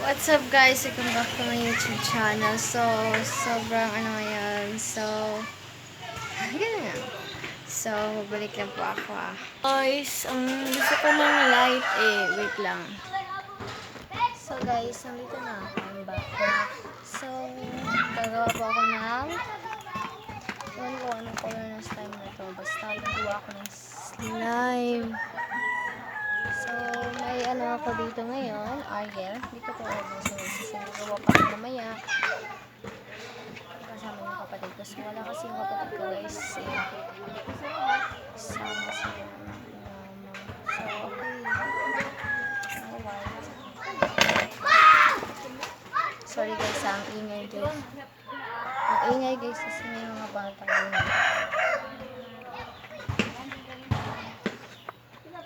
What's up guys? Welcome back to my YouTube channel. So, sobrang ngayon. So, ganyan. So, babalik lang po ako Guys, ang gusto ko ng light wait lang. So guys, nandito na ako. I'm back na. So, gagawa po ako ng ewan ko anong color ng slime na to. Basta gagawa ako ng slime. So, may ako dito ngayon, Ariel. Dito ko sasagawa pa ako mamaya. Kasama yung kapatid ko. So, wala kasi yung kapatid ko guys. Sama siya. So, okay. Sorry guys, ang ingay guys. Ang ingay guys kasi may mga bata yun.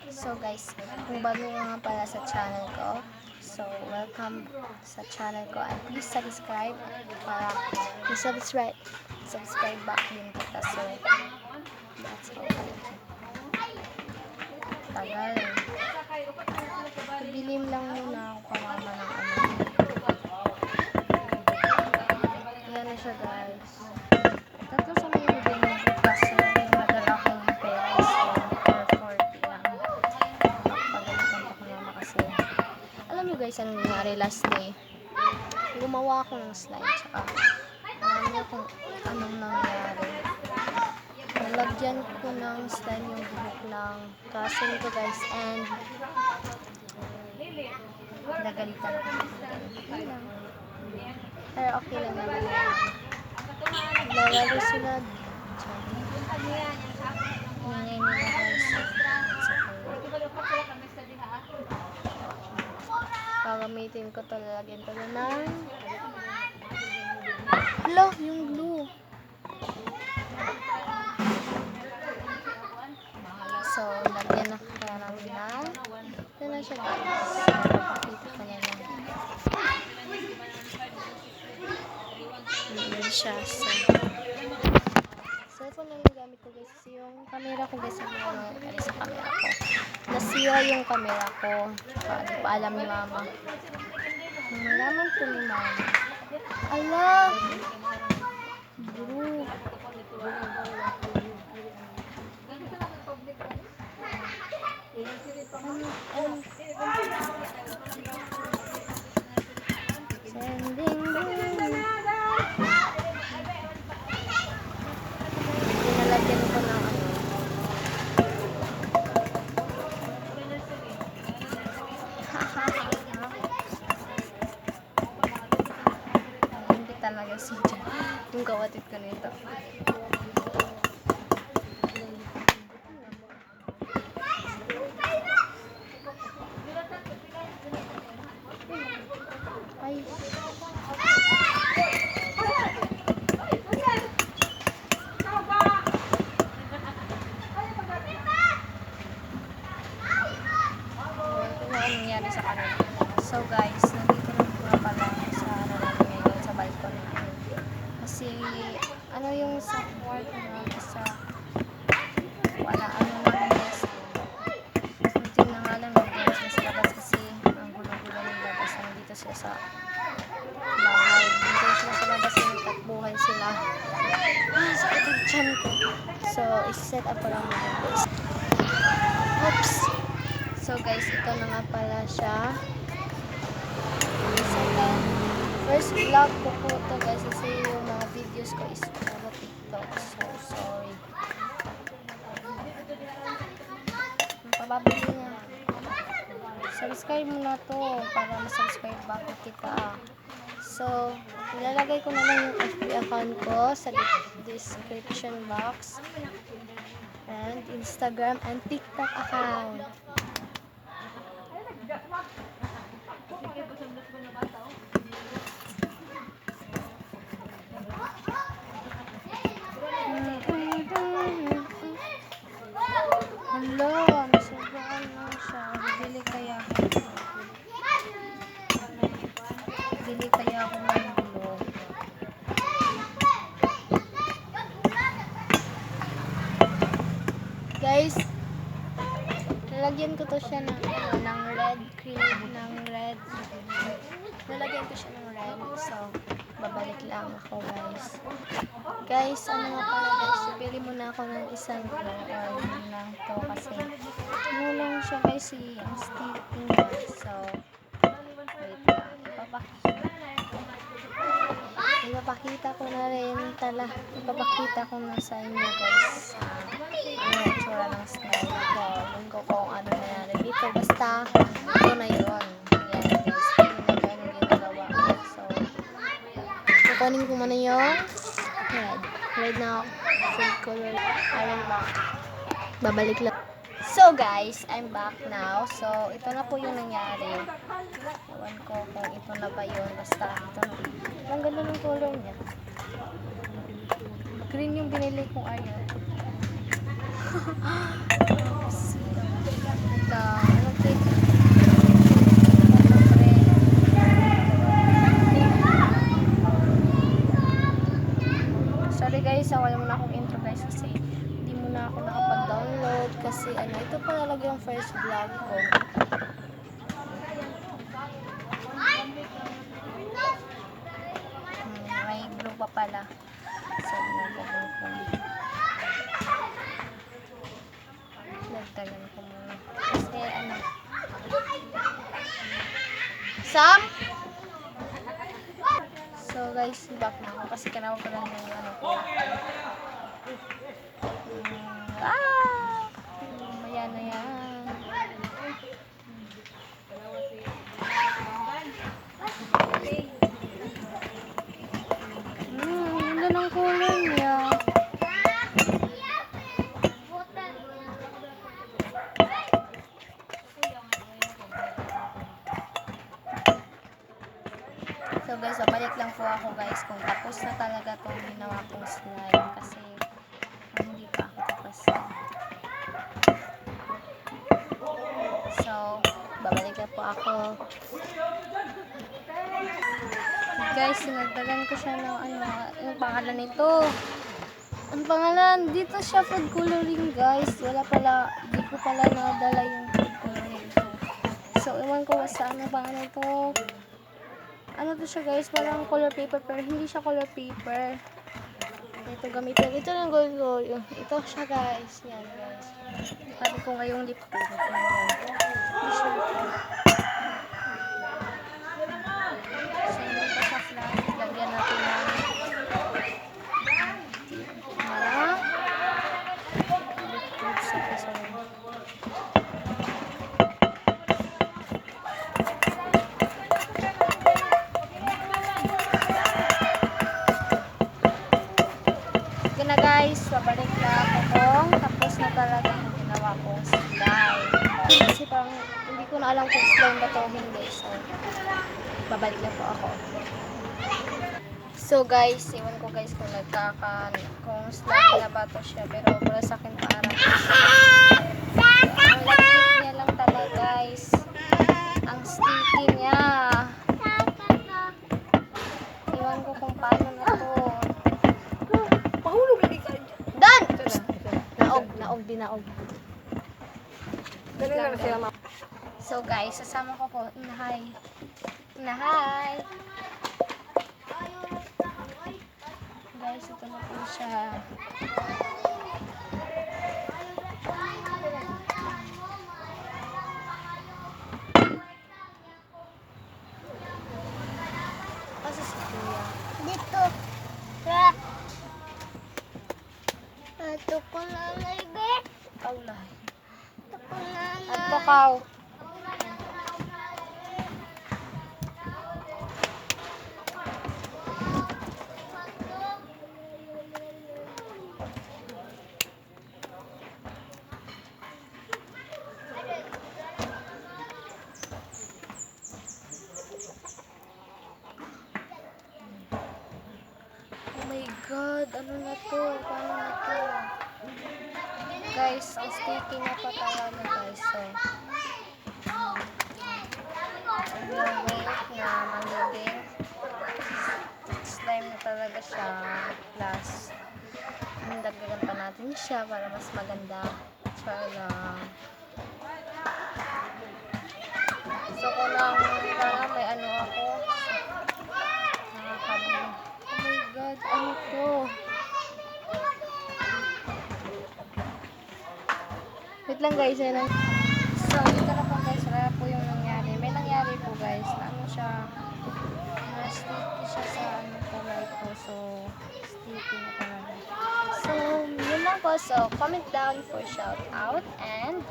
So guys, kung bago nga pala sa channel ko, so welcome sa channel ko and please subscribe para subscribe back din kita. So that's all. Tagal. Bilim lang muna ako kamama ng Yan na siya guys. Tatlo sa mga bilim ng bukas. So yung madala kong pera is 440 lang. Pagalitan pa ko mama kasi. Alam nyo guys, anong nangyari last day? Gumawa ako ng slime. Tsaka alam nyo kung anong nangyari. Nalagyan ko ng slime yung buhok ng cousin ko guys. And nagalitan ko. Pero okay lang naman. Naglalaro sila. Ingay nila guys. Gagamitin ko to. Lalagyan ko na ng hala, yung glue. So, lagyan na kaya namin na. Ito na siya guys. Pakita ko na lang. Ayan siya. So, cellphone lang yung gamit ko guys. Kasi yung camera ko guys, sa camera ko. Nasira yung camera ko. Hindi pa alam ni mama. Malaman ko ni mama. Ala! Bro. Sending Pinalagyan ko ng hindi talaga si Jan. Yung kawatid ko nito. Ay. Nangyari sa kanila. So guys, nandito na pala sa ngayon sa balcony. Kasi yung sa kwarto na sa wala guys. Hindi na nga lang nag-dance sa labas kasi ang gulo-gulo ng labas. Nandito sila sa bahay. Dito sila sa labas nagtakbuhan sila. Sakit ang tiyan ko. So, is-set up ko lang muna guys. Oops! So guys, ito na nga pala siya. First vlog ko po ito guys kasi yung mga videos ko is puro TikTok. So sorry. Pababili na. Subscribe mo na to para masubscribe back kita. So, ilalagay ko na lang yung FB account ko sa description box. And Instagram and TikTok account. Hello, nasobraan lang siya. Bili kaya ako ng gulo. Guys, lalagyan ko to siya ng red cream, ng red Guys, ano nga pala guys, bili muna ako ng isang lang to kasi ano lang siya guys, ang sticky niya. So, wait lang. Ipapakita ko na rin ipapakita ko na sa inyo guys. Ano yung tsura ng slime ko. Alam ko kung ano nangyari dito. Basta, ito na yun. Yan guys. Hindi na kaya ginagawa ko. So, kukunin ko muna yung red. Red na full color. Ayun ba? Babalik lang. So guys, I'm back now. So, ito na po yung nangyari. Ewan ko kung ito na ba yun. Basta, ito na. Ang ganda ng color niya. Green yung binili kong ayaw. Ito, ano cake? Sorry guys, wala muna akong intro guys kasi hindi muna ako nakapag-download kasi ano, ito pa talaga yung first vlog ko. May blue pa pala. So, nagagawin ko. Nagtagan ko muna. Kasi ano. Sam? So guys, back na ako kasi kanawa ko lang yung ano ko. Maya na yan. Ganda ng kulay niya. So guys, balik lang po ako guys kung tapos na talaga itong ginawa kong slime kasi hindi pa ako tapos. So, babalik na po ako. Guys, sinagdagan ko siya ng yung pangalan nito. Ang pangalan, dito siya food coloring guys. Wala pala, di ko pala nadala yung food coloring ko. So, iwan ko saan ang pangalan nito. Ano to siya guys, parang color paper pero hindi siya color paper. Ito gamitin. Ito lang gold. Ito siya guys. Yan guys. Sabi ko ngayong lip tint. Hindi siya lip tint. So, hindi pa siya flat. Lagyan natin ng lip tint sa kaso. Na guys, pabalik na ako kung tapos na talaga yung ginawa kong slime. Kasi parang hindi ko na alam kung slime ba ito o hindi. So, babalik na po ako. So guys, iwan ko guys kung kung slime na ba ito siya. Pero para sa akin parang ang lagkit niya lang talaga guys. Ang sticky niya. Iwan ko kung paano na ito. Dinaog. So guys, sasama ko po. Inahay. Guys, ito na po siya. Kasi si Kuya. Dito. Ito ko na laibet. Kaulay. Ito ko na laibet. At pakaw. Oh my God, ano na to? Paano na to? Guys, ang sticky na pa talaga guys. So, yung weight na magiging slime na talaga siya. Plus, dagdagan pa natin siya para mas maganda. So, kung lang may ano ako, nakakabili. Oh my God, ano to? lang guys, so ito na po guys, wala po yung nangyari. May nangyari po guys, ano siya, na-sticky siya sa ano kamay ko. So, sticky na talaga. So, yun lang po. So, comment down for shout out and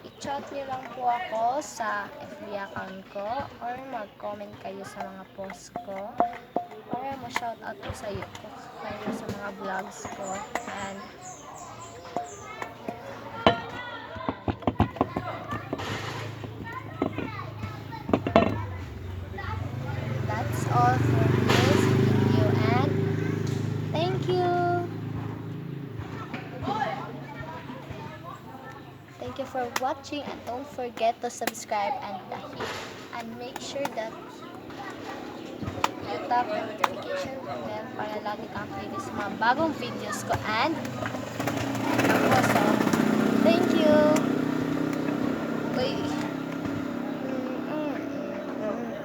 i-chat niyo lang po ako sa FB account ko or mag-comment kayo sa mga post ko para ma-shout out ko sa iyo kayo sa mga vlogs ko. And that's all for this video and thank you. Thank you for watching and don't forget to subscribe and make sure that you tap the notification bell para lagi kang updated sa mga bagong videos ko and ako, so